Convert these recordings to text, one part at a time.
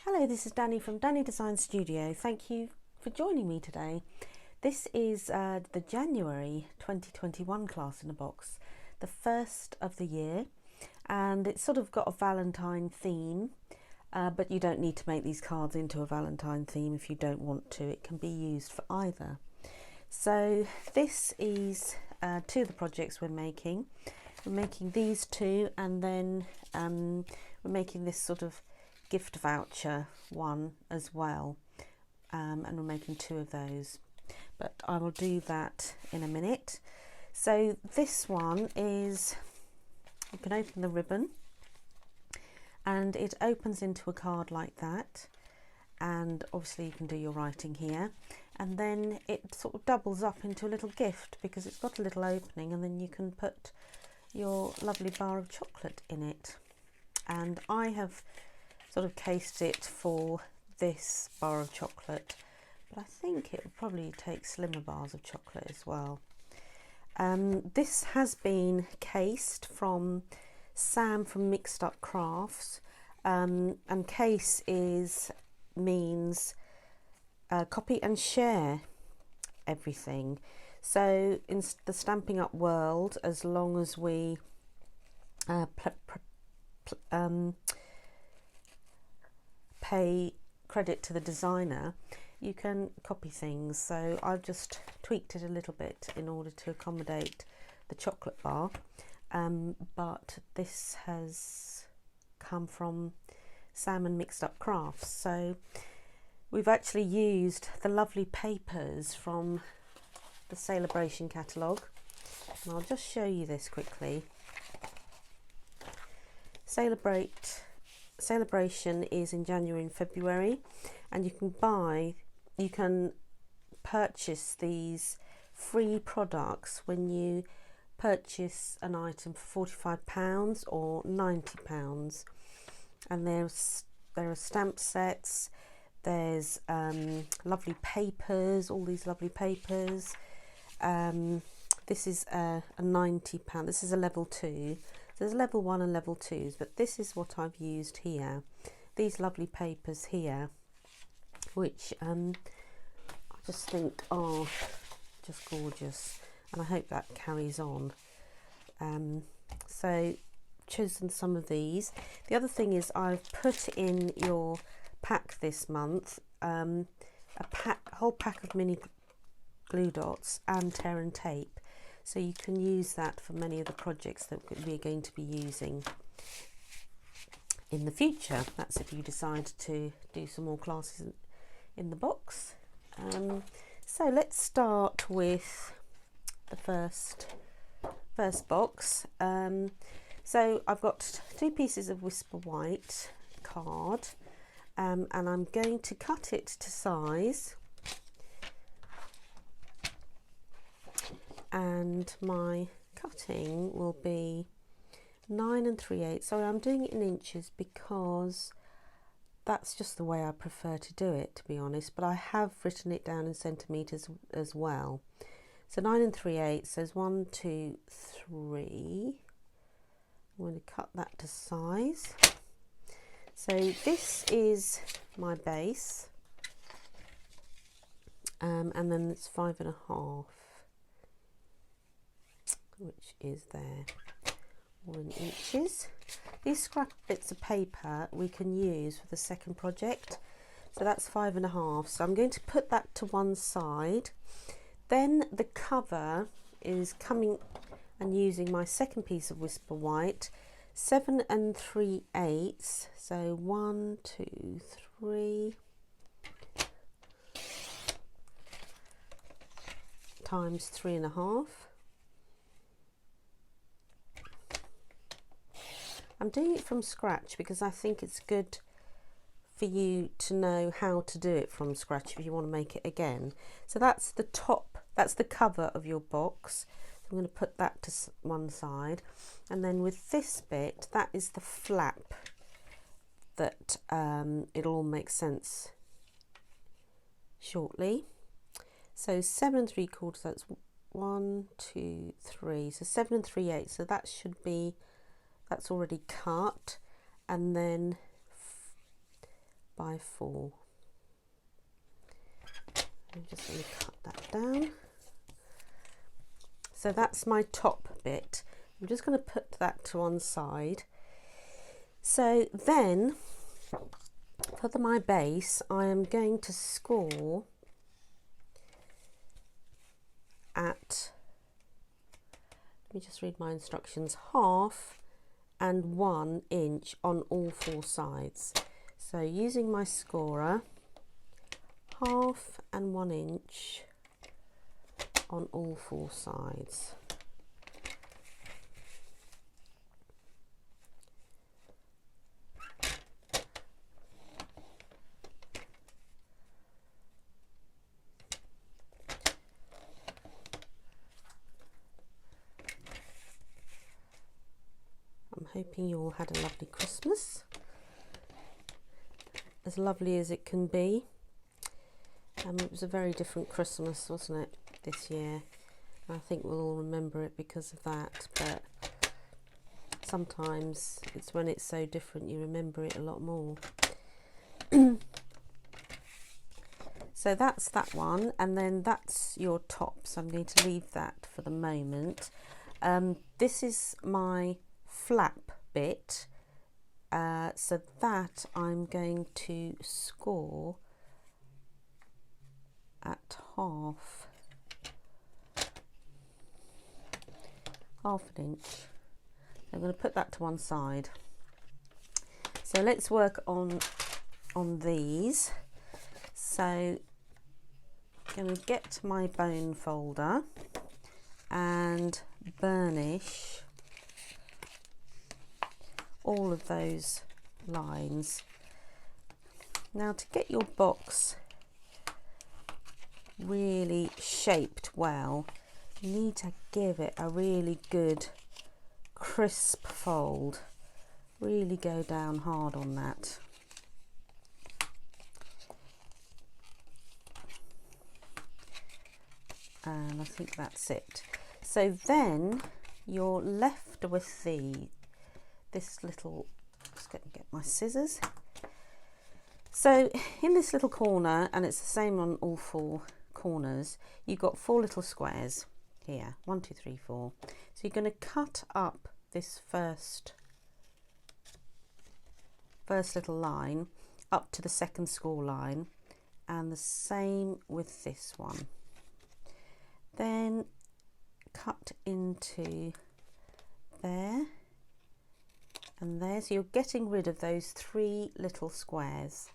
Hello, this is Danny from Danny Design Studio. Thank you for joining me today. This is the January 2021 class in a box, the first of the year, and it's sort of got a Valentine theme, but you don't need to make these cards into a Valentine theme if you don't want to. It can be used for either. So this is two of the projects we're making. We're making these two, and then we're making this sort of gift voucher one as well, and we're making two of those, but I will do that in a minute. So this one is, you can open the ribbon and it opens into a card like that, and obviously you can do your writing here, and then it sort of doubles up into a little gift because it's got a little opening, and then you can put your lovely bar of chocolate in it. And I have sort of cased it for this bar of chocolate, but I think it would probably take slimmer bars of chocolate as well. This has been cased from Sam from Mixed Up Crafts, and case means copy and share everything. So in the Stampin' Up world, as long as we pay credit to the designer, you can copy things. So I've just tweaked it a little bit in order to accommodate the chocolate bar, but this has come from Sam and Mixed Up Crafts. So we've actually used the lovely papers from the Celebration catalogue, and I'll just show you this quickly. Celebration is in January and February, and you can purchase these free products when you purchase an item for £45 or £90, and there are stamp sets, there's lovely papers, all these lovely papers. This is a £90, this is a level 2. There's level 1 and level 2s, but this is what I've used here. These lovely papers here, which I just think are just gorgeous, and I hope that carries on. So chosen some of these. The other thing is I've put in your pack this month a whole pack of mini glue dots and tear and tape. So you can use that for many of the projects that we're going to be using in the future. That's if you decide to do some more classes in the box. So let's start with the first box. So I've got two pieces of Whisper White card, and I'm going to cut it to size. And my cutting will be 9 3/8. Sorry, I'm doing it in inches because that's just the way I prefer to do it, to be honest, but I have written it down in centimetres as well. So 9 3/8 says 1 2 3. I'm going to cut that to size. So this is my base, and then it's 5.5, which is there, all in inches. These scrap bits of paper we can use for the second project, so that's 5.5. So I'm going to put that to one side. Then the cover is coming and using my second piece of Whisper White, 7 3/8. So 1 2 3 times 3.5. I'm doing it from scratch because I think it's good for you to know how to do it from scratch if you want to make it again. So that's the top, that's the cover of your box. So I'm going to put that to one side, and then with this bit, that is the flap that it'll all make sense shortly. So 7 3/4, that's 1 2 3, so 7 3/8. So that should be, that's already cut, and then by 4. I'm just going to cut that down. So that's my top bit. I'm just going to put that to one side. So then for my base, I am going to score at, let me just read my instructions, 1/2 and 1 inch on all 4 sides. So using my scorer, 1/2 and 1 inch on all 4 sides. I'm hoping you all had a lovely Christmas, as lovely as it can be. It was a very different Christmas, wasn't it, this year? I think we'll all remember it because of that, but sometimes it's when it's so different you remember it a lot more. So that's that one, and then that's your top, so I'm going to leave that for the moment. This is my flap bit, so that I'm going to score at half an inch. I'm going to put that to one side. So let's work on these. So I'm going to get my bone folder and burnish all of those lines. Now, to get your box really shaped well, you need to give it a really good crisp fold. Really go down hard on that. And I think that's it. So then you're left with this little, just get my scissors. So in this little corner, and it's the same on all 4 corners, you've got 4 little squares here, 1, 2, 3, 4. So you're going to cut up this first little line up to the second score line, and the same with this one. Then cut into there and there, so you're getting rid of those 3 little squares.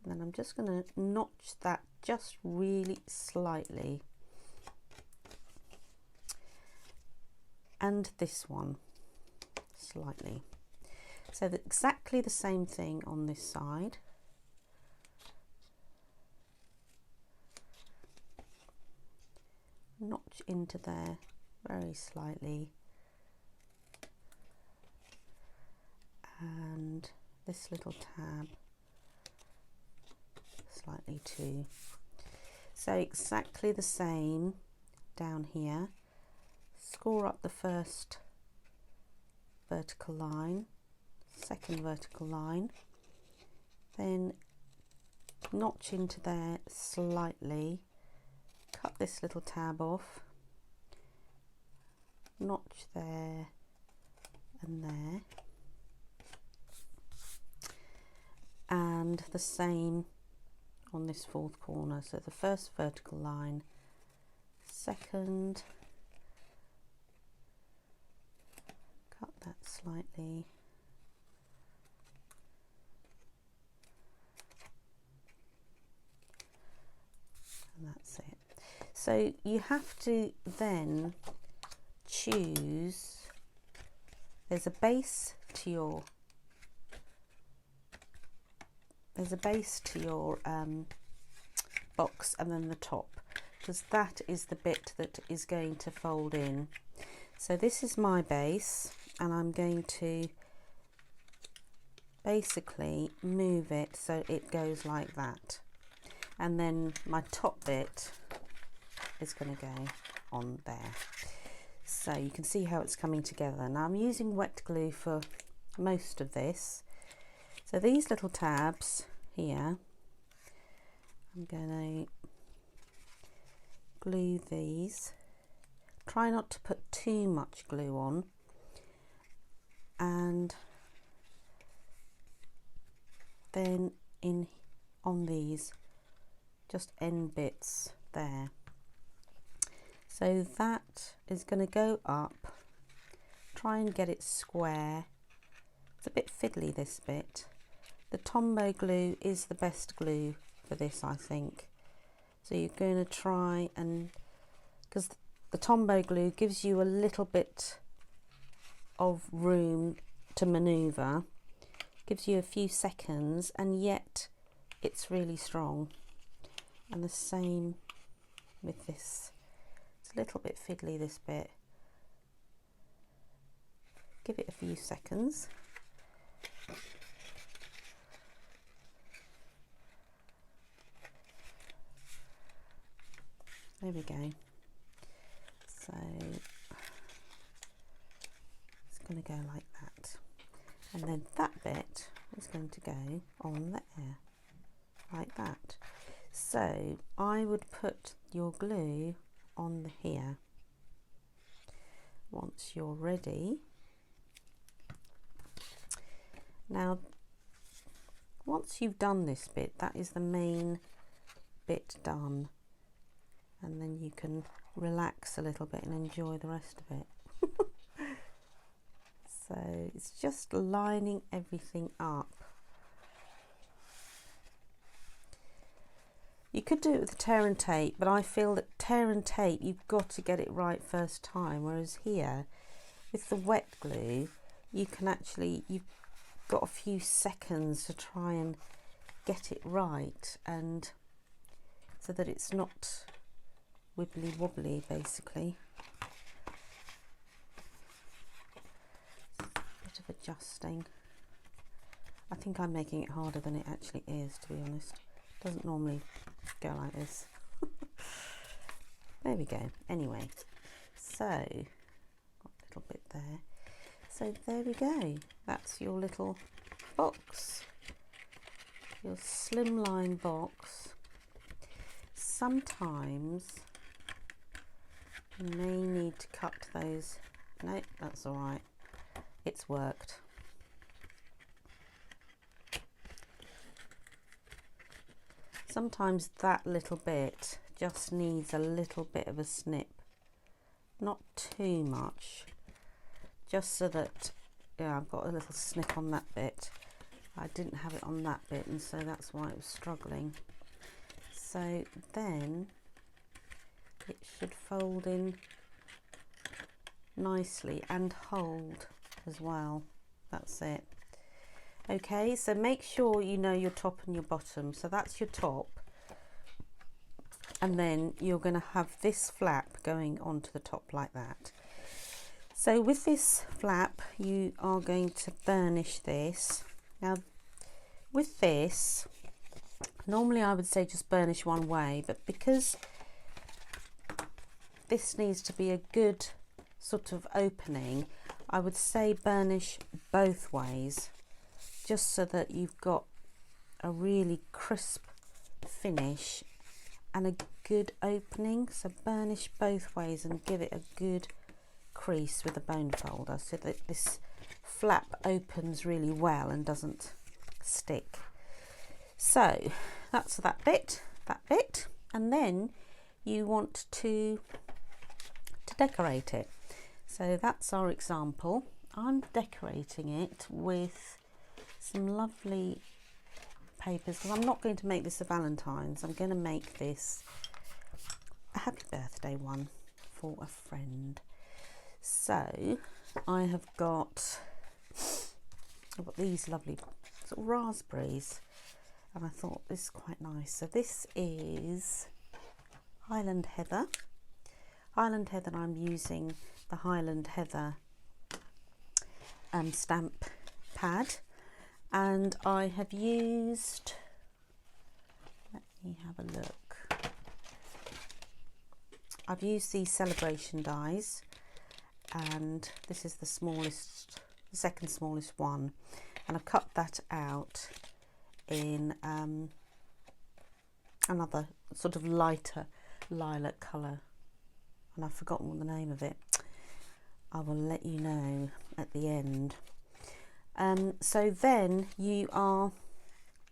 And then I'm just going to notch that just really slightly, and this one slightly. So exactly the same thing on this side. Notch into there very slightly, and this little tab slightly too. So exactly the same down here. Score up the first vertical line, second vertical line, then notch into there slightly, cut this little tab off, notch there and there, and the same on this 4th corner. So the first vertical line, second, cut that slightly, and that's it. So you have to then choose, there's a base to your box, and then the top, because that is the bit that is going to fold in. So this is my base, and I'm going to basically move it so it goes like that, and then my top bit is going to go on there. So you can see how it's coming together. Now I'm using wet glue for most of this, So these little tabs here, I'm going to glue these. Try not to put too much glue on, and then on these just end bits there. So that is going to go up. Try and get it square. It's a bit fiddly, this bit. The Tombow glue is the best glue for this, I think. So you're going to try and, because the Tombow glue gives you a little bit of room to manoeuvre, gives you a few seconds, and yet it's really strong. And the same with this. It's a little bit fiddly, this bit. Give it a few seconds. There we go. So it's going to go like that. And then that bit is going to go on there, like that. So I would put your glue on here. Once you're ready. Now, once you've done this bit, that is the main bit done. And then you can relax a little bit and enjoy the rest of it. So it's just lining everything up. You could do it with tear and tape, but I feel that tear and tape, you've got to get it right first time. Whereas here, with the wet glue, you can actually, you've got a few seconds to try and get it right, and so that it's not wibbly wobbly, basically. Bit of adjusting. I think I'm making it harder than it actually is, to be honest. It doesn't normally go like this. There we go. Anyway, so got a little bit there. So there we go. That's your little box, your slimline box. Sometimes you may need to cut those. No, that's all right. It's worked. Sometimes that little bit just needs a little bit of a snip. Not too much. Just so that, yeah, I've got a little snip on that bit. I didn't have it on that bit, and so that's why it was struggling. So then it should fold in nicely and hold as well. That's it. Okay, so make sure you know your top and your bottom. So that's your top, and then you're going to have this flap going onto the top like that. So with this flap, you are going to burnish this. Now with this, normally I would say just burnish one way, but because this needs to be a good sort of opening, I would say burnish both ways, just so that you've got a really crisp finish and a good opening. So burnish both ways and give it a good crease with a bone folder so that this flap opens really well and doesn't stick. So that's that bit, and then you want to decorate it. So that's our example. I'm decorating it with some lovely papers, because I'm not going to make this a Valentine's. I'm going to make this a happy birthday one for a friend. So I've got these lovely sort of raspberries, and I thought this is quite nice. So this is Highland Heather. Highland Heather, I'm using the Highland Heather stamp pad, and I have used, let me have a look, I've used these celebration dies, and this is the smallest, the second smallest one, and I've cut that out in another sort of lighter lilac colour, and I've forgotten the name of it. I will let you know at the end. So then you are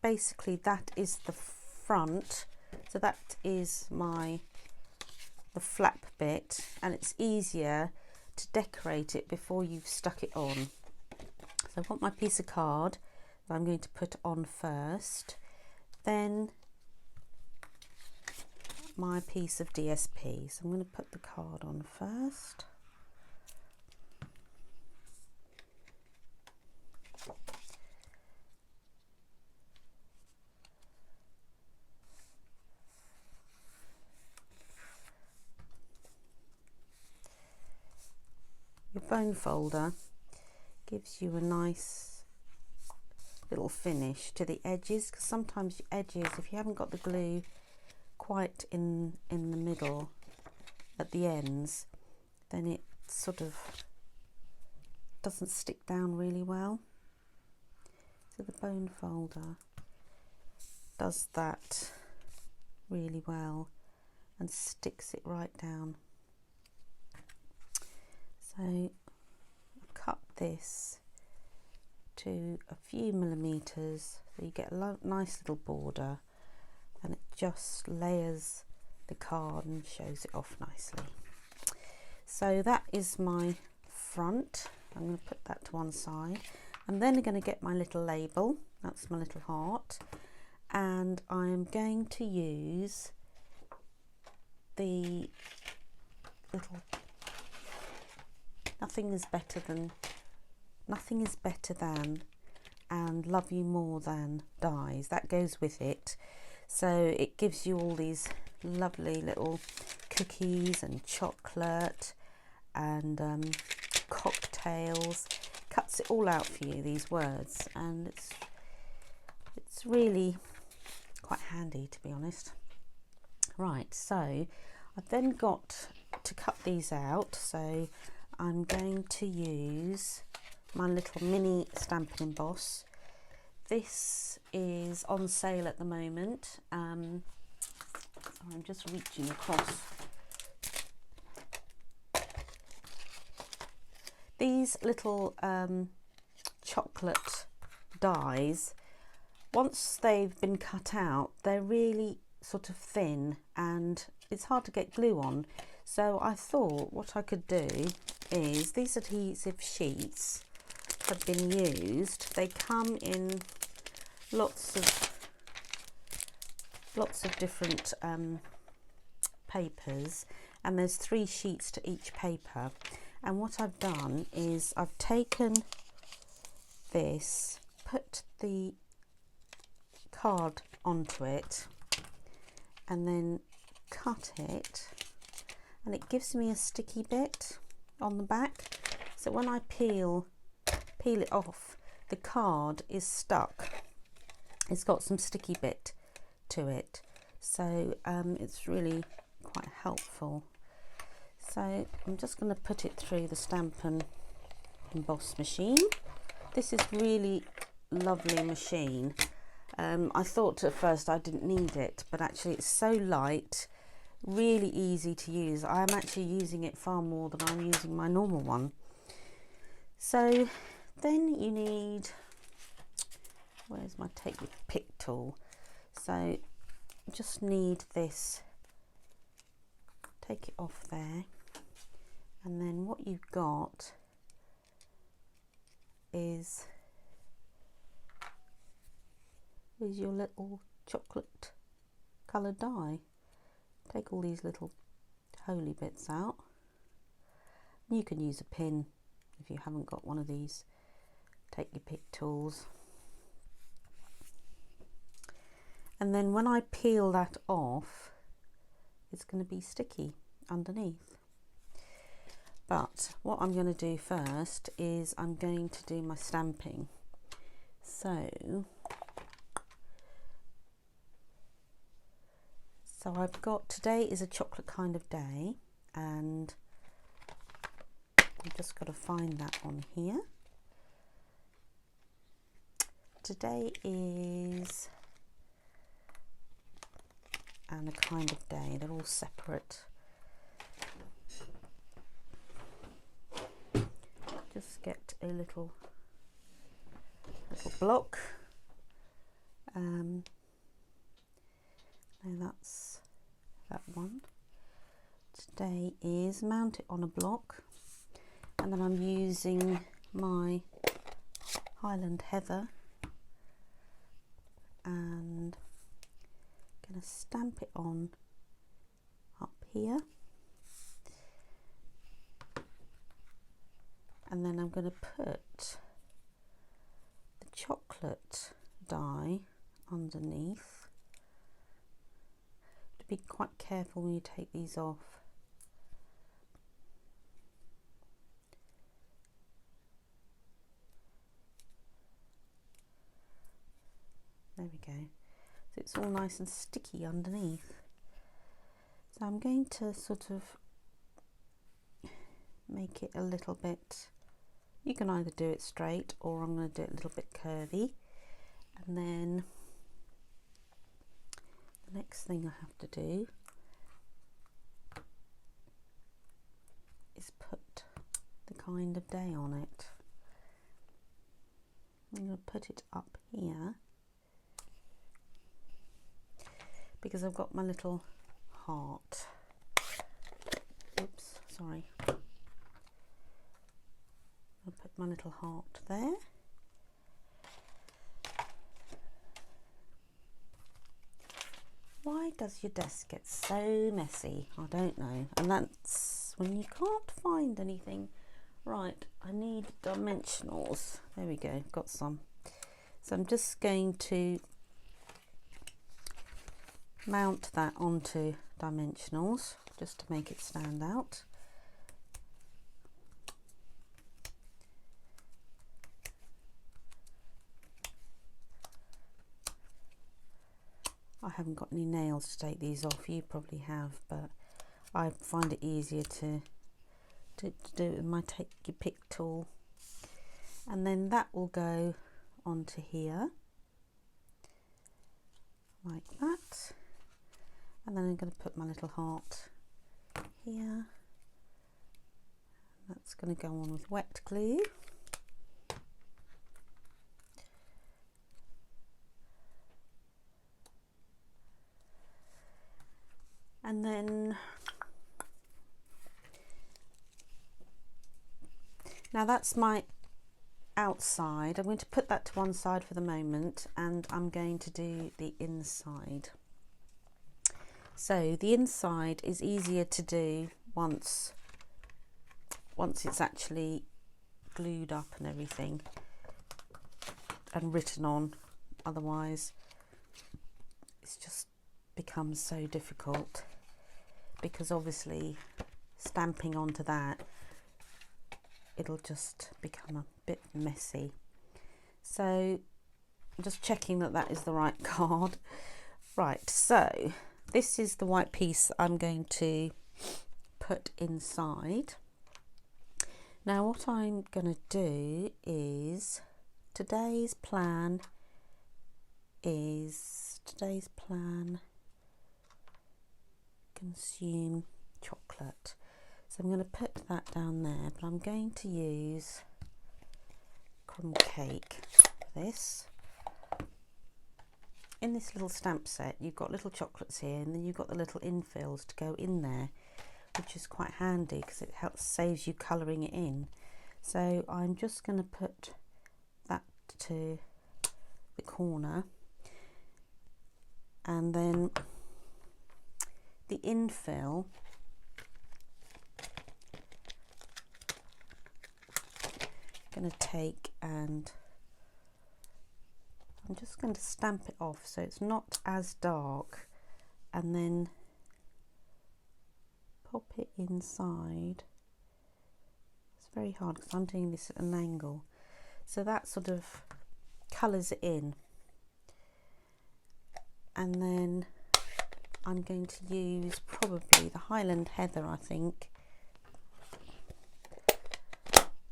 basically, that is the front, so that is the flap bit, and it's easier to decorate it before you've stuck it on. So I've got my piece of card that I'm going to put on first, then my piece of DSP. So I'm going to put the card on first. Your bone folder gives you a nice little finish to the edges, because sometimes your edges, if you haven't got the glue quite in the middle at the ends, then it sort of doesn't stick down really well. So the bone folder does that really well and sticks it right down. So I've cut this to a few millimeters, so you get a nice little border, and it just layers the card and shows it off nicely. So that is my front. I'm going to put that to one side. I'm then going to get my little label, that's my little heart, and I'm going to use the little nothing is better than and love you more than dies. That goes with it. So it gives you all these lovely little cookies and chocolate and cocktails. Cuts it all out for you, these words, and it's really quite handy, to be honest. Right, so I've then got to cut these out, so I'm going to use my little mini Stamp and Emboss. This is on sale at the moment. I'm just reaching across. These little chocolate dies, once they've been cut out, they're really sort of thin and it's hard to get glue on. So I thought what I could do is, these adhesive sheets have been used. They come in lots of different papers, and there's 3 sheets to each paper. And what I've done is I've taken this, put the card onto it, and then cut it, and it gives me a sticky bit on the back. So when I peel it off, the card is stuck. It's got some sticky bit to it, so it's really quite helpful. So I'm just going to put it through the Stamp and Emboss machine. This is really lovely machine. I thought at first I didn't need it, but actually it's so light, really easy to use. I'm actually using it far more than I'm using my normal one. So then you need, where's my take your pick tool? So just need this, take it off there, and then what you've got is your little chocolate coloured die. Take all these little holy bits out. You can use a pin if you haven't got one of these. Take your pick tools. And then when I peel that off, it's going to be sticky underneath. But what I'm going to do first is I'm going to do my stamping. So I've got, today is a chocolate kind of day, and I've just got to find that on here. today is and a kind of day, they're all separate. Just get a little block. No, that's that one. Today is mount it on a block, and then I'm using my Highland Heather and going to stamp it on up here, and then I'm going to put the chocolate die underneath. To be quite careful when you take these off. There we go. So it's all nice and sticky underneath. So I'm going to sort of make it a little bit, you can either do it straight or I'm going to do it a little bit curvy. And then the next thing I have to do is put the kind of day on it. I'm going to put it up here because I've got my little heart. Oops, sorry. I'll put my little heart there. Why does your desk get so messy? I don't know. And that's when you can't find anything. Right, I need dimensionals. There we go, got some. So I'm just going to mount that onto dimensionals just to make it stand out. I haven't got any nails to take these off. You probably have, but I find it easier to do it with my take your pick tool. And then that will go onto here like that. And then I'm going to put my little heart here. That's going to go on with wet glue. And then, now that's my outside. I'm going to put that to one side for the moment, and I'm going to do the inside. So the inside is easier to do once it's actually glued up and everything and written on. Otherwise it's just becomes so difficult, because obviously stamping onto that, it'll just become a bit messy. So I'm just checking that that is the right card. Right, so this is the white piece I'm going to put inside. Now what I'm going to do is, today's plan consume chocolate. So I'm going to put that down there, but I'm going to use crumb cake for this. In this little stamp set, you've got little chocolates here, and then you've got the little infills to go in there, which is quite handy because it saves you colouring it in. So I'm just going to put that to the corner, and then the infill I'm going to take, and I'm just going to stamp it off so it's not as dark, and then pop it inside. It's very hard because I'm doing this at an angle, so that sort of colours it in. And then I'm going to use probably the Highland Heather, I think.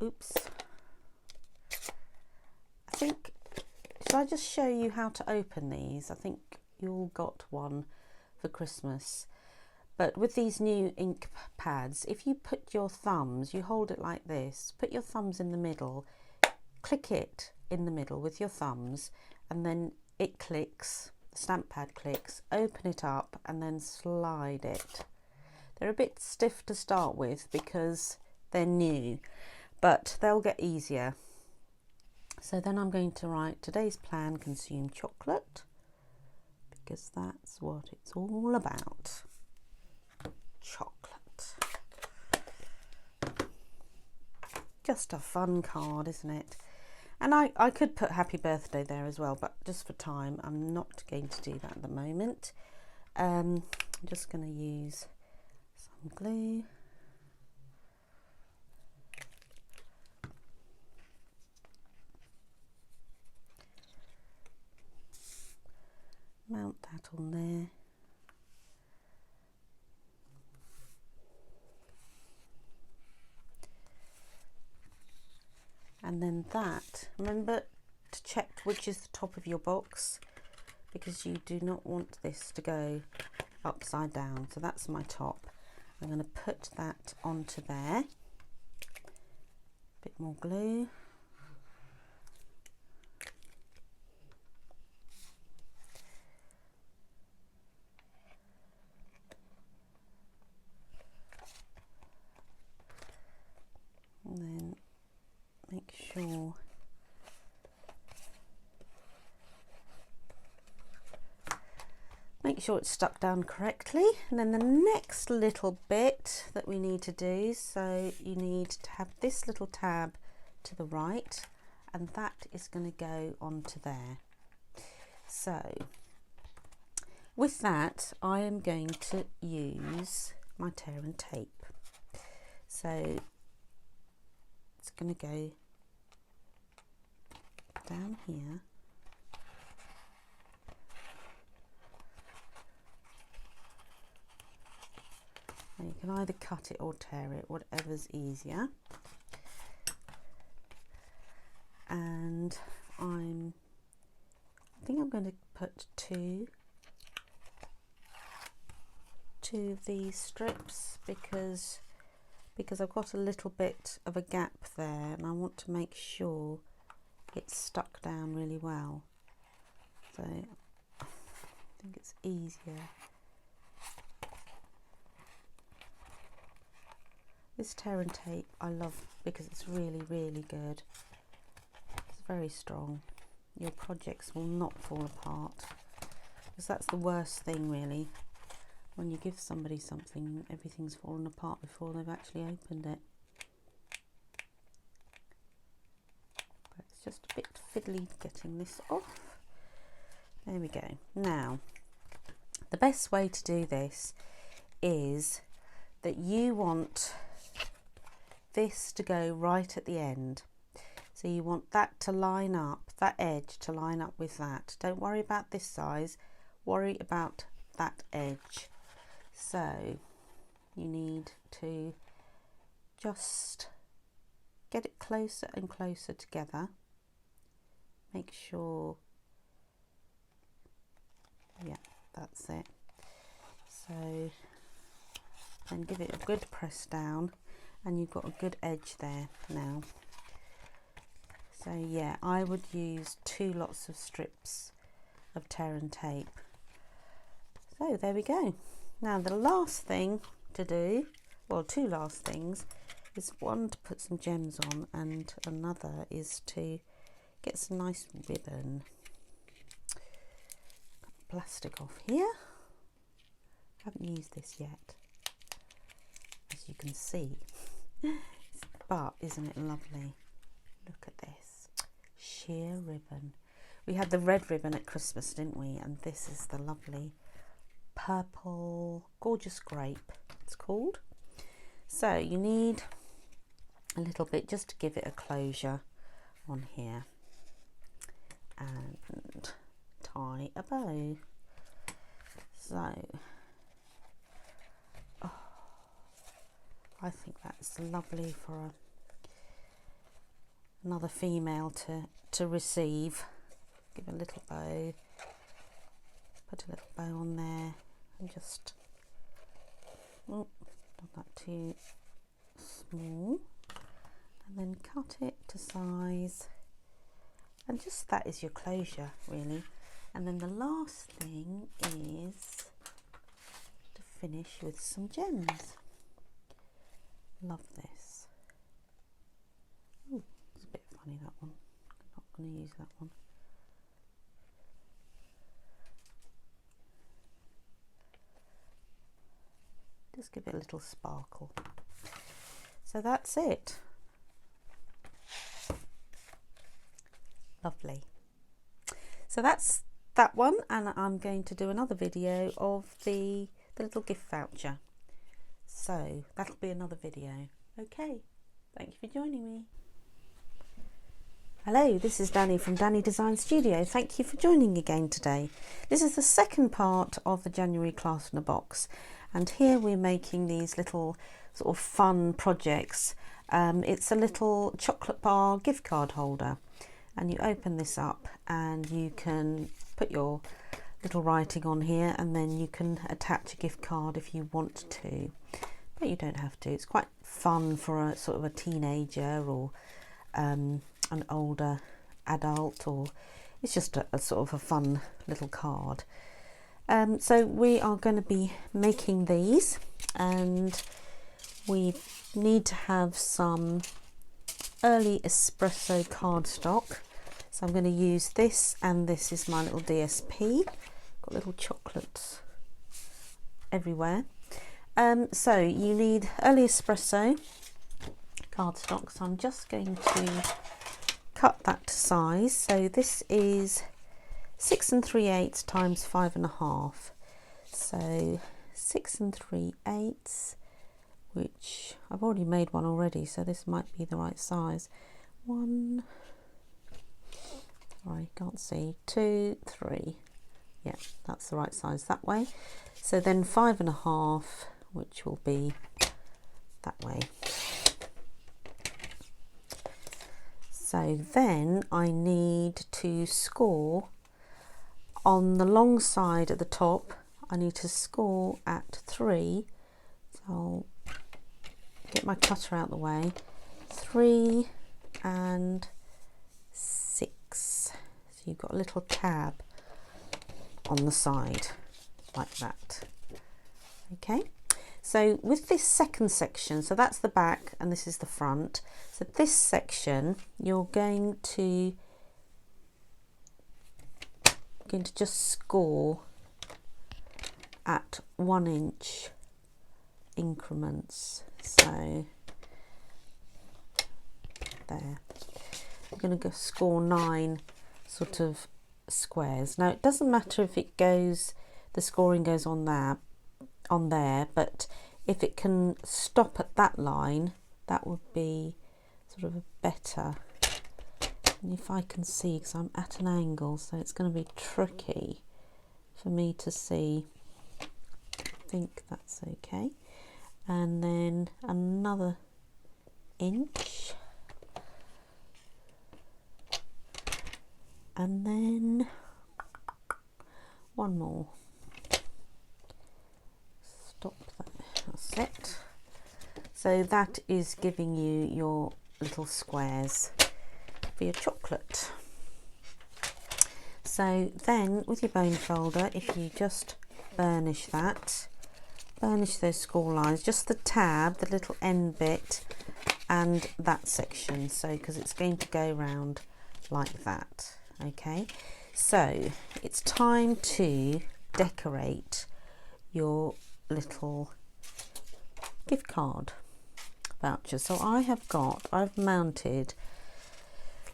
Oops. I think Should I just show you how to open these? I think you all got one for Christmas. But with these new ink pads, if you put your thumbs, you hold it like this, put your thumbs in the middle, click it in the middle with your thumbs, and then it clicks, the stamp pad clicks, open it up and then slide it. They're a bit stiff to start with because they're new, but they'll get easier. So then I'm going to write today's plan, consume chocolate, because that's what it's all about. Chocolate. Just a fun card, isn't it? And I could put happy birthday there as well, but just for time I'm not going to do that at the moment. I'm just going to use some glue. Mount that on there. And then that, remember to check which is the top of your box, because you do not want this to go upside down. So that's my top. I'm going to put that onto there. A bit more glue. And then make sure it's stuck down correctly. And then the next little bit that we need to do, so you need to have this little tab to the right, and that is going to go onto there. So with that I am going to use my tear and tape. So it's going to go down here, and you can either cut it or tear it, whatever's easier. And I think I'm going to put two of these strips because I've got a little bit of a gap there and I want to make sure it's stuck down really well. So I think it's easier. This tear and tape I love because it's really, really good. It's very strong. Your projects will not fall apart, because that's the worst thing really. When you give somebody something, everything's fallen apart before they've actually opened it. But it's just a bit fiddly getting this off. There we go. Now, the best way to do this is that you want this to go right at the end. So you want that to line up, that edge to line up with that. Don't worry about this size, worry about that edge. So you need to just get it closer and closer together. Make sure, yeah, that's it. So then give it a good press down and you've got a good edge there now. So yeah, I would use 2 lots of strips of tear and tape. So there we go. Now the last thing to do, well 2 last things, is one to put some gems on and another is to get some nice ribbon. Got the plastic off here. Haven't used this yet, as you can see. But isn't it lovely? Look at this. Sheer ribbon. We had the red ribbon at Christmas, didn't we? And this is the lovely purple, gorgeous grape it's called. So you need a little bit just to give it a closure on here and tie a bow. So I think that's lovely for another female to receive. give a little bow, put a little bow on there, and just, oh, not that too small, and then cut it to size, and just that is your closure really. And then the last thing is to finish with some gems. Love this. Ooh, it's a bit funny, that one. I'm not going to use that one. Just give it a little sparkle. So that's it. Lovely. So that's that one, and I'm going to do another video of the little gift voucher. So that'll be another video. Okay, thank you for joining me. Hello, this is Danny from Danny Design Studio. Thank you for joining again today. This is the second part of the January Class in a Box, and here we're making these little sort of fun projects. It's a little chocolate bar gift card holder, and you open this up and you can put your little writing on here, and then you can attach a gift card if you want to, but you don't have to. It's quite fun for a sort of a teenager or an older adult, or it's just a sort of a fun little card. So we are going to be making these, and we need to have some early espresso cardstock. So I'm going to use this, and this is my little DSP. Got little chocolates everywhere. So you need early espresso cardstock. So I'm just going to cut that to size. So this is 6 3/8 times 5.5. So 6 3/8, which I've already made one already, so this might be the right size. 1, sorry, can't see, 2, 3. Yeah, that's the right size that way. So then 5.5, which will be that way. So then I need to score on the long side at the top. I need to score at 3. So I'll get my cutter out the way. 3 and 6. So you've got a little tab on the side like that. Okay, so with this second section, so that's the back and this is the front. So this section you're going to just score at 1 inch increments. So there, I'm going to go score 9 sort of squares. Now it doesn't matter if it goes, the scoring goes on there, but if it can stop at that line, that would be sort of a better. And if I can see, because I'm at an angle, so it's going to be tricky for me to see. I think that's okay. And then another inch, and then one more. Stop that. That's it. So that is giving you your little squares for your chocolate. So then with your bone folder, if you just burnish that, burnish those score lines, just the tab, the little end bit, and that section, so because it's going to go round like that. Okay, so it's time to decorate your little gift card voucher. So I've mounted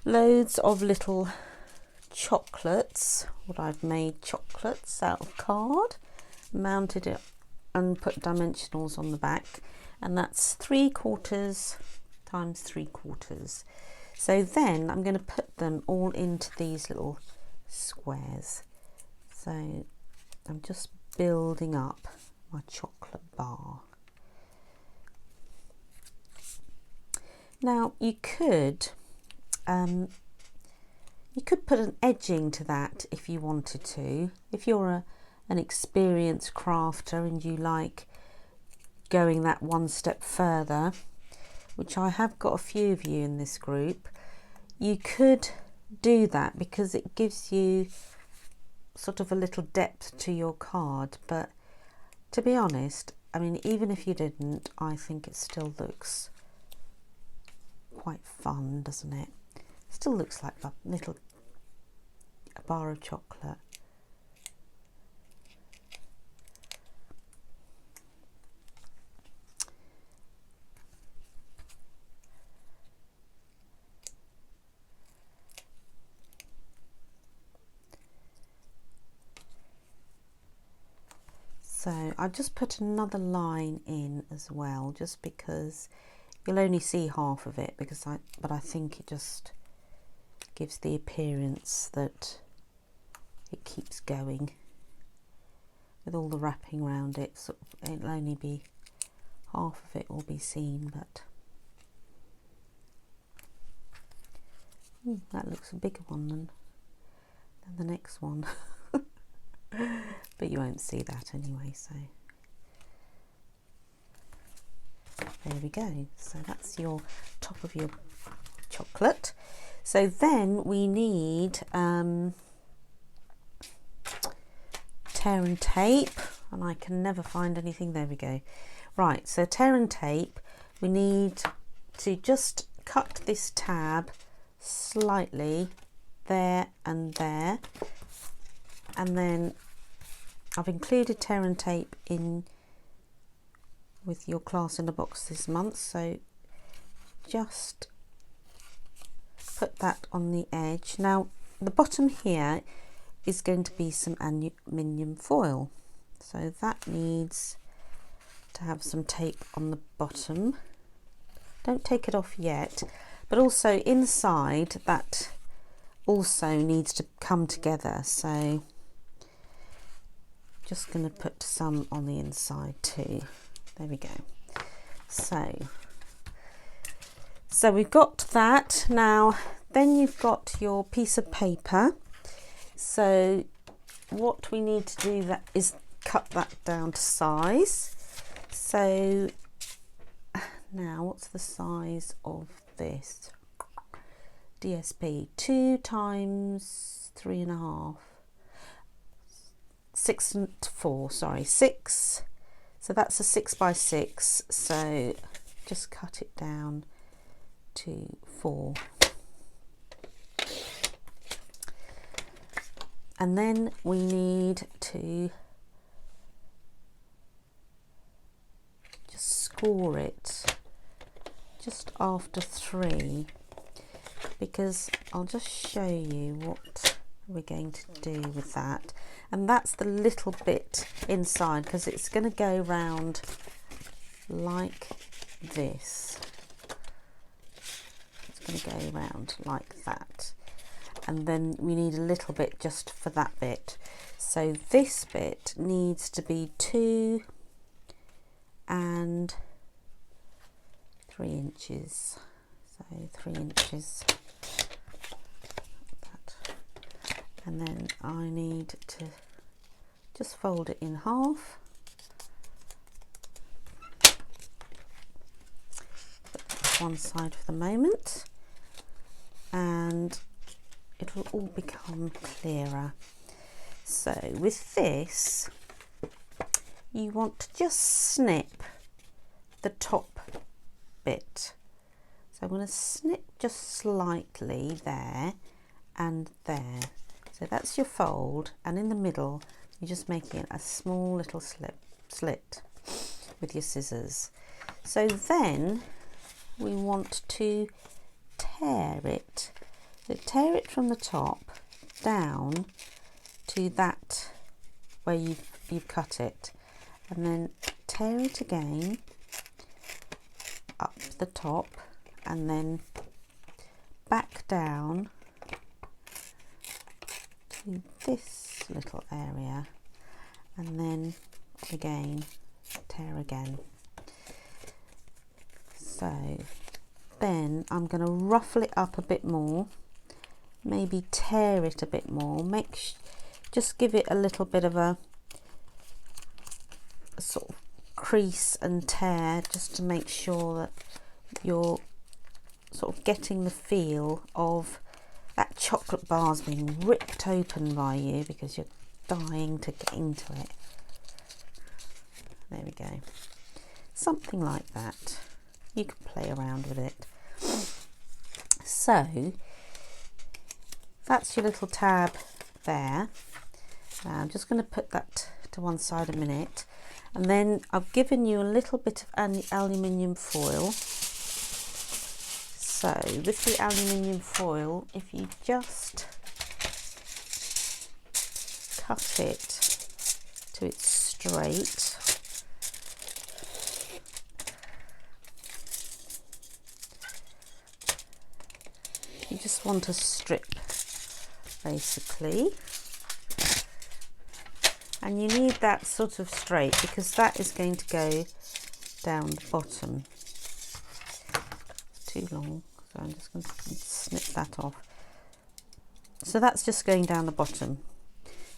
loads of little chocolates, what I've made chocolates out of card, mounted it and put dimensionals on the back, and that's 3/4 times 3/4. So then I'm going to put them all into these little squares. So I'm just building up my chocolate bar. Now you could You could put an edging to that if you wanted to. If you're an experienced crafter and you like going that one step further, which I have got a few of you in this group, you could do that because it gives you sort of a little depth to your card. But to be honest, I mean, even if you didn't, I think it still looks quite fun, doesn't it? Still looks like a bar of chocolate. So I just put another line in as well, just because you'll only see half of it, but I think it just gives the appearance that it keeps going. With all the wrapping around it, so it'll only be half of it will be seen, but that looks a bigger one than the next one. But you won't see that anyway, so there we go. So that's your top of your chocolate. So then we need tear and tape, and I can never find anything. There we go. Right, so tear and tape, we need to just cut this tab slightly there and there, and then I've included tear and tape in with your class in a box this month, so just put that on the edge. Now the bottom here is going to be some aluminium foil, so that needs to have some tape on the bottom. Don't take it off yet, but also inside that also needs to come together, so just going to put some on the inside too. There we go. So we've got that. Now then you've got your piece of paper. So what we need to do that is cut that down to size. So now what's the size of this? DSP 2 times 3.5. 6 and 4, sorry, 6. So that's a 6 by 6. So just cut it down to 4. And then we need to just score it just after 3, because I'll just show you what we're going to do with that. And that's the little bit inside, because it's going to go round like this. It's going to go round like that. And then we need a little bit just for that bit. So this bit needs to be 2 and 3 inches. So 3 inches. And then I need to just fold it in half. Put that one side for the moment, and it will all become clearer. So with this, you want to just snip the top bit. So I'm going to snip just slightly there and there. So that's your fold, and in the middle you're just making it a small little slit with your scissors. So then we want to tear it. So tear it from the top down to that where you've cut it, and then tear it again up the top, and then back down to this little area, and then again tear again. So then I'm going to ruffle it up a bit more maybe tear it a bit more. Just give it a little bit of a sort of crease and tear, just to make sure that you're sort of getting the feel of that chocolate bar's being ripped open by you because you're dying to get into it. There we go. Something like that. You can play around with it. So that's your little tab there. Now I'm just going to put that to one side a minute, and then I've given you a little bit of aluminium foil. So with the aluminium foil, if you just cut it to its straight, you just want a strip basically, and you need that sort of straight because that is going to go down the bottom. It's too long, so I'm just going to snip that off. So that's just going down the bottom.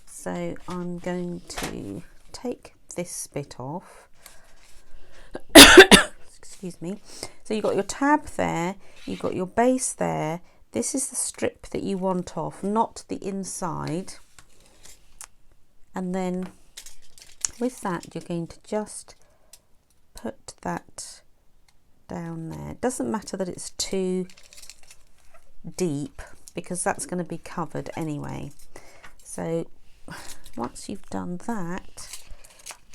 So I'm going to take this bit off. Excuse me. So you've got your tab there, you've got your base there. This is the strip that you want off, not the inside. And then with that, you're going to just put that down there. It doesn't matter that it's too deep because that's going to be covered anyway. So once you've done that,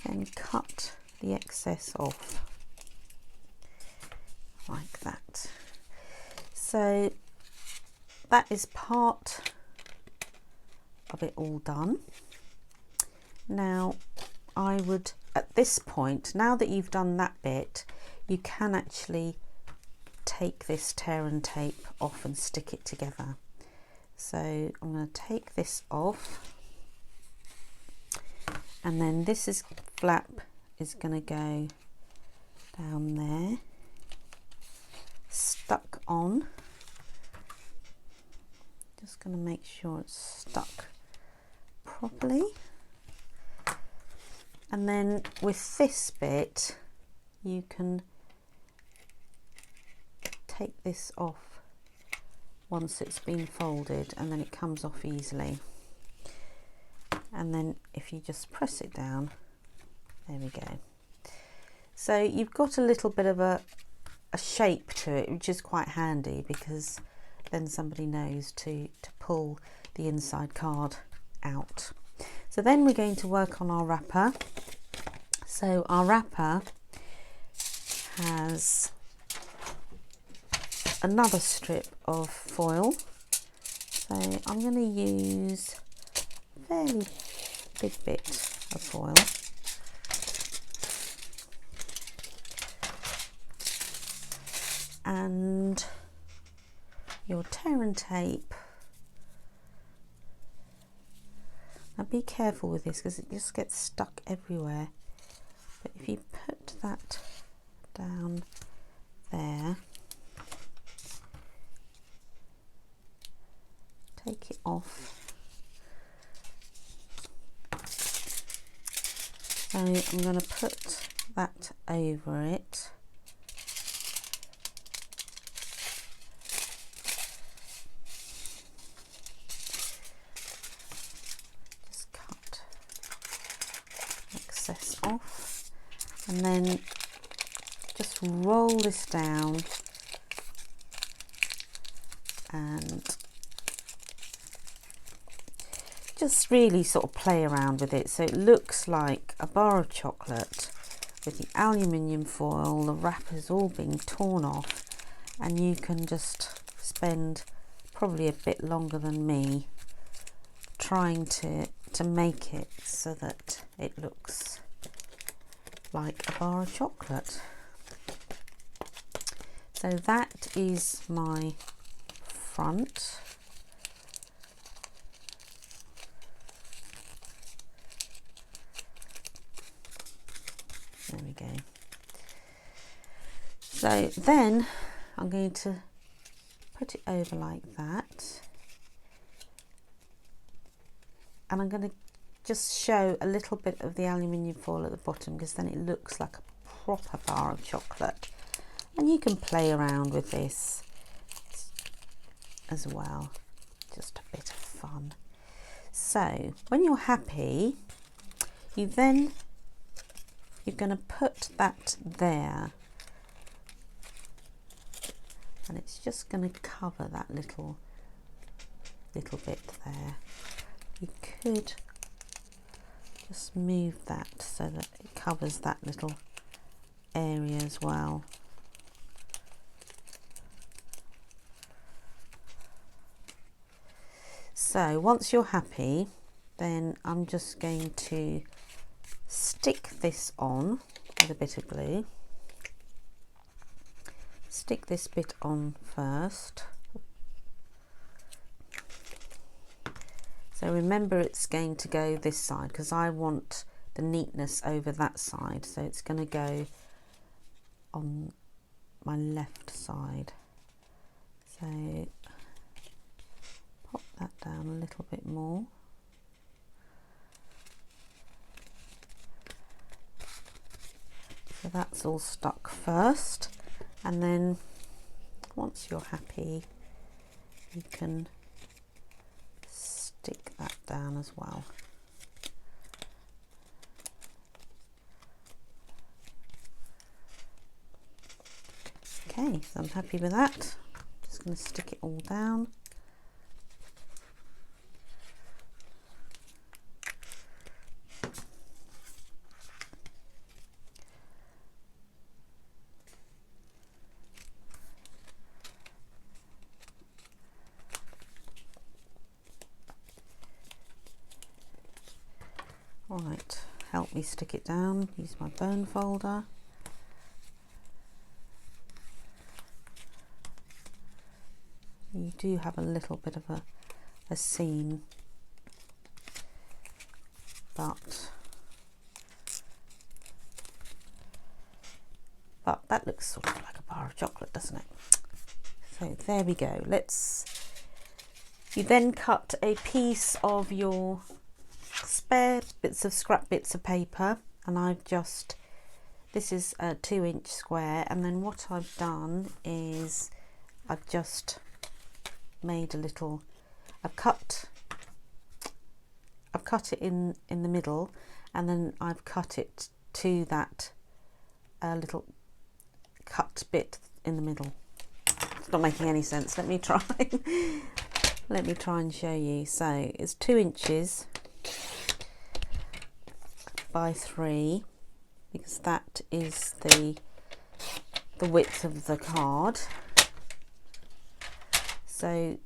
then cut the excess off like that. So that is part of it all done. Now I would, at this point, now that you've done that bit, you can actually take this tear and tape off and stick it together. So I'm going to take this off, and then this flap is going to go down there, stuck on. Just going to make sure it's stuck properly. And then with this bit, you can take this off once it's been folded, and then it comes off easily. And then if you just press it down, there we go. So you've got a little bit of a shape to it, which is quite handy because then somebody knows to pull the inside card out. So then we're going to work on our wrapper. So our wrapper has another strip of foil. So I'm going to use a fairly big bit of foil. And your tear and tape. Now be careful with this because it just gets stuck everywhere. But if you put that down there, take it off. So I'm going to put that over it. Off, and then just roll this down and just really sort of play around with it so it looks like a bar of chocolate with the aluminium foil, the wrapper's all being torn off, and you can just spend probably a bit longer than me trying to make it so that it looks like a bar of chocolate. So that is my front. There we go. So then I'm going to put it over like that, and I'm going to just show a little bit of the aluminium foil at the bottom, because then it looks like a proper bar of chocolate. And you can play around with this as well, just a bit of fun. So when you're happy, you're going to put that there, and it's just going to cover that little bit there. You could just move that so that it covers that little area as well. So once you're happy, then I'm just going to stick this on with a bit of glue. Stick this bit on first. So remember, it's going to go this side because I want the neatness over that side. So it's going to go on my left side. So pop that down a little bit more. So that's all stuck first, and then once you're happy, you can stick that down as well. Okay, so I'm happy with that. Just going to stick it all down. Right, help me stick it down. Use my bone folder. You do have a little bit of a seam, but that looks sort of like a bar of chocolate, doesn't it? So there we go. You then cut a piece of your spare scrap bits of paper, and this is a 2-inch square, and then what I've done is I've just made a little, I've cut it in the middle, and then I've cut it to that little cut bit in the middle. It's not making any sense. Let me try and show you. So it's 2 inches by 3, because that is the width of the card. So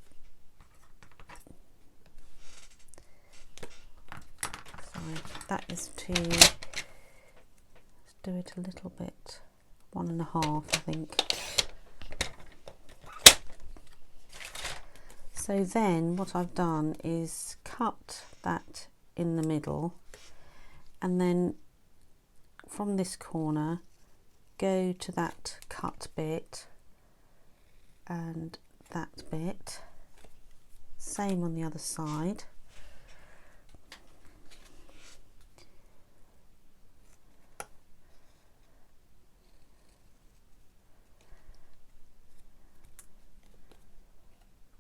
that is let's do it a little bit, 1.5 I think. So then what I've done is cut that in the middle, and then from this corner go to that cut bit and that bit, same on the other side.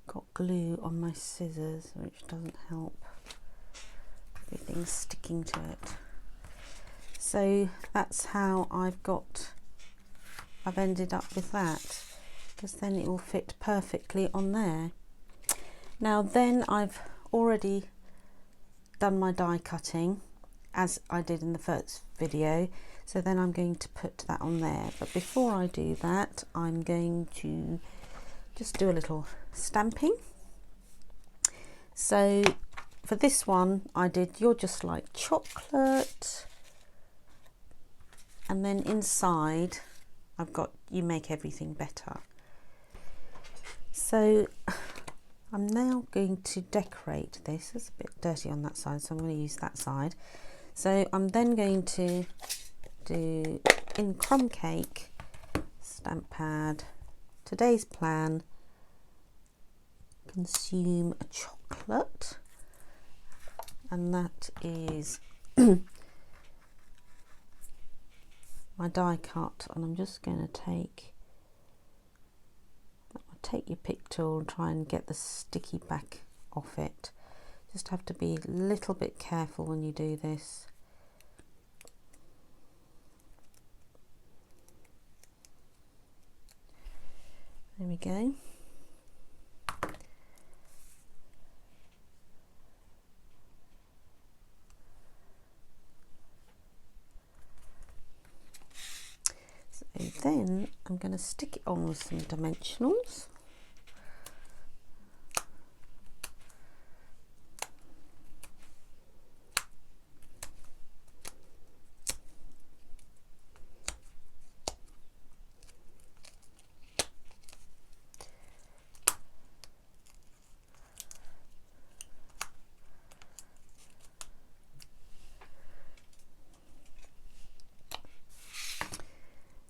Got glue on my scissors, which doesn't help. Everything's sticking to it. So that's how I've ended up with that, because then it will fit perfectly on there. Now then, I've already done my die cutting as I did in the first video, so then I'm going to put that on there. But before I do that, I'm going to just do a little stamping. So for this one I did You're Just Like Chocolate, and then inside I've got You Make Everything Better. So I'm now going to decorate this. It's a bit dirty on that side, so I'm going to use that side. So I'm then going to do in crumb cake, stamp pad, today's plan, consume a chocolate, and that is my die cut, and I'm just going to take your pick tool and try and get the sticky back off it. Just have to be a little bit careful when you do this. There we go. So then I'm going to stick it on with some dimensionals.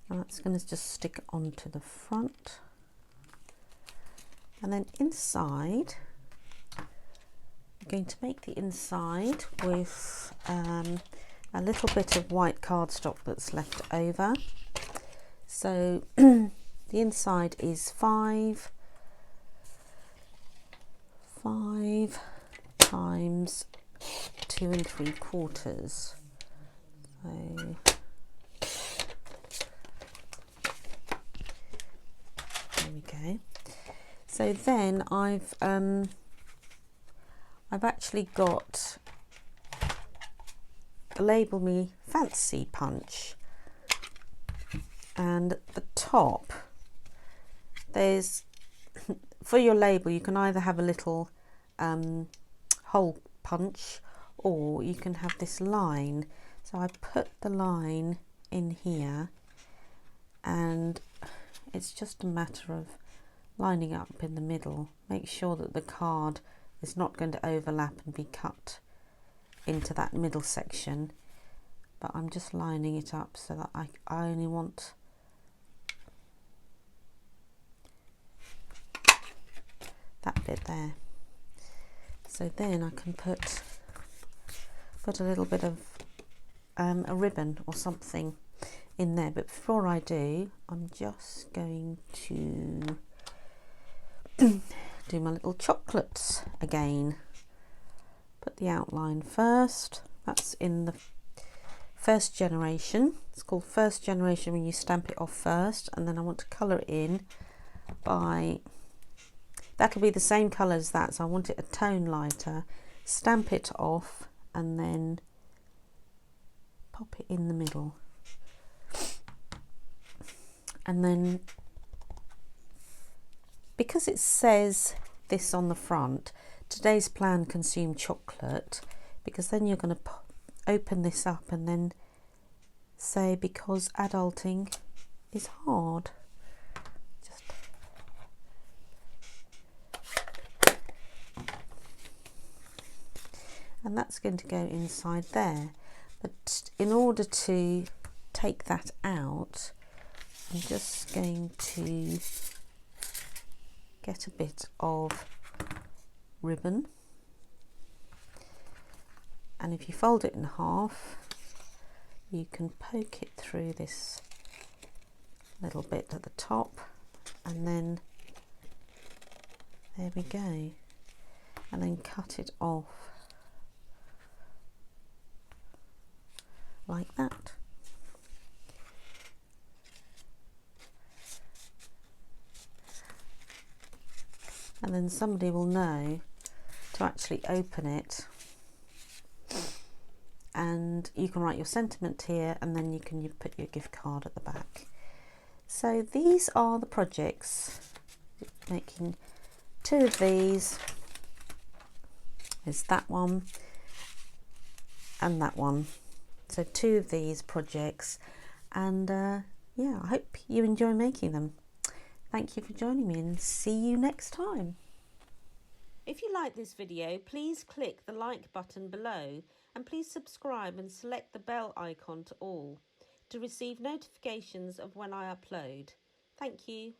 And that's going to just stick onto the front, and then inside I'm going to make the inside with a little bit of white cardstock that's left over. So the inside is 5 times 2 3/4. So there we go. So then I've actually got a Label Me Fancy punch, and at the top there's, for your label you can either have a little hole punch, or you can have this line. So I put the line in here, and it's just a matter of lining up in the middle. Make sure that the card is not going to overlap and be cut into that middle section, but I'm just lining it up so that I only want that bit there. So then I can put a little bit of a ribbon or something in there, but before I do, I'm just going to do my little chocolates again. Put the outline first. That's in the first generation. It's called first generation when you stamp it off first, and then I want to colour it in by, that'll be the same colour as that, so I want it a tone lighter. Stamp it off and then pop it in the middle, and then because it says this on the front, today's plan consume chocolate, because then you're going to open this up and then say, because adulting is hard. Just and that's going to go inside there, but in order to take that out, I'm just going to get a bit of ribbon, and if you fold it in half, you can poke it through this little bit at the top, and then there we go, and then cut it off like that. And then somebody will know to actually open it, and you can write your sentiment here, and then you put your gift card at the back. So these are the projects. Making 2 of these. There's that one and that one. So 2 of these projects, and yeah, I hope you enjoy making them. Thank you for joining me, and see you next time. If you like this video, please click the like button below, and please subscribe and select the bell icon to all to receive notifications of when I upload. Thank you.